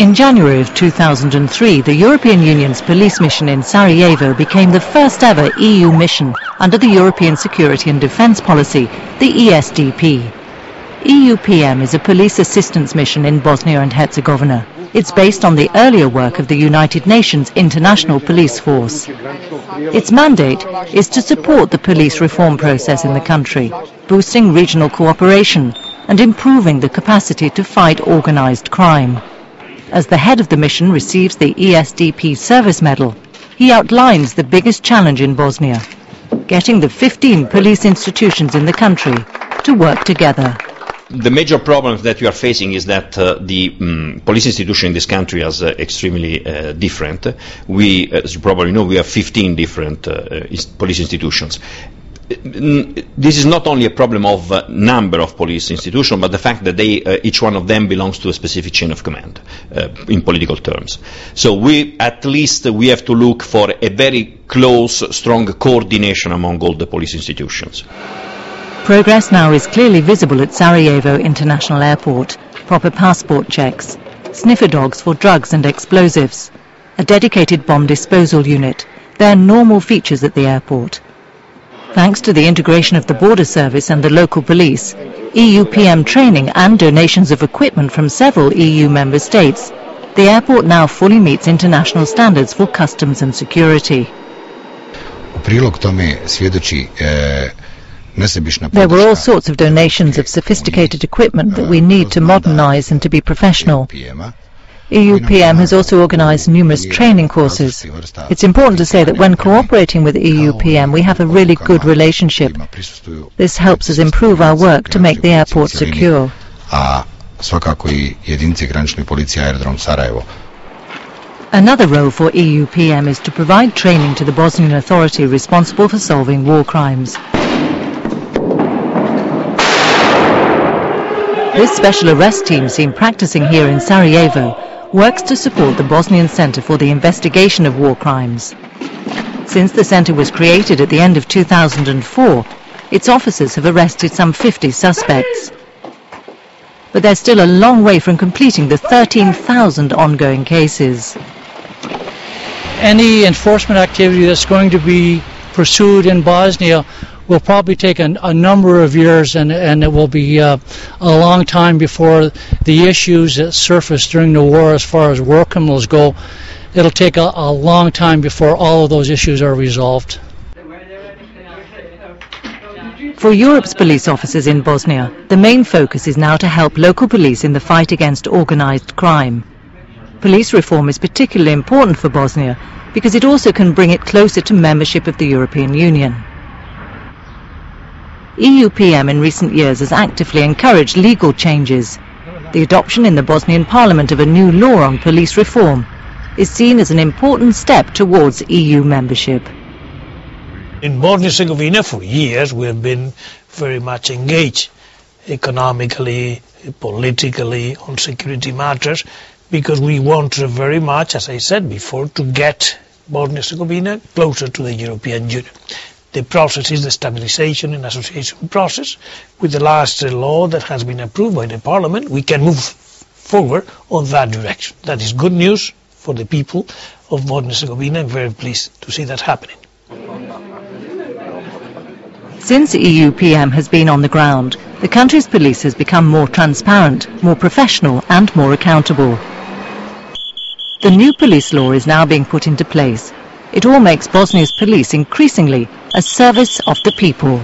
In January of 2003, the European Union's police mission in Sarajevo became the first ever EU mission under the European Security and Defence Policy, the ESDP. EUPM is a police assistance mission in Bosnia and Herzegovina. It's based on the earlier work of the United Nations International Police Force. Its mandate is to support the police reform process in the country, boosting regional cooperation and improving the capacity to fight organised crime. As the head of the mission receives the ESDP Service Medal, he outlines the biggest challenge in Bosnia, getting the 15 police institutions in the country to work together. The major problem that we are facing is that the police institution in this country is extremely different. As you probably know, we have 15 different police institutions. This is not only a problem of number of police institutions, but the fact that each one of them belongs to a specific chain of command, in political terms. So at least we have to look for a very close, strong coordination among all the police institutions. Progress now is clearly visible at Sarajevo International Airport. Proper passport checks, sniffer dogs for drugs and explosives, a dedicated bomb disposal unit. They're normal features at the airport. Thanks to the integration of the border service and the local police, EUPM training and donations of equipment from several EU member states, the airport now fully meets international standards for customs and security. There were all sorts of donations of sophisticated equipment that we need to modernize and to be professional. EUPM has also organized numerous training courses. It's important to say that when cooperating with EUPM, we have a really good relationship. This helps us improve our work to make the airport secure. Another role for EUPM is to provide training to the Bosnian authority responsible for solving war crimes. This special arrest team seen practicing here in Sarajevo works to support the Bosnian Centre for the Investigation of War Crimes. Since the centre was created at the end of 2004, its officers have arrested some 50 suspects. But they're still a long way from completing the 13,000 ongoing cases. Any enforcement activity that's going to be pursued in Bosnia will probably take a number of years, and it will be a long time before the issues that surfaced during the war as far as war criminals go. It'll take a long time before all of those issues are resolved. For Europe's police officers in Bosnia, the main focus is now to help local police in the fight against organised crime. Police reform is particularly important for Bosnia because it also can bring it closer to membership of the European Union. EUPM in recent years has actively encouraged legal changes. The adoption in the Bosnian Parliament of a new law on police reform is seen as an important step towards EU membership. In Bosnia and Herzegovina for years we have been very much engaged economically, politically, on security matters, because we want very much, as I said before, to get Bosnia and Herzegovina closer to the European Union. The process is the stabilization and association process. With the last law that has been approved by the Parliament, we can move forward on that direction. That is good news for the people of Bosnia and Herzegovina. I'm very pleased to see that happening. Since EUPM has been on the ground, the country's police has become more transparent, more professional and more accountable. The new police law is now being put into place. It all makes Bosnia's police increasingly a service of the people.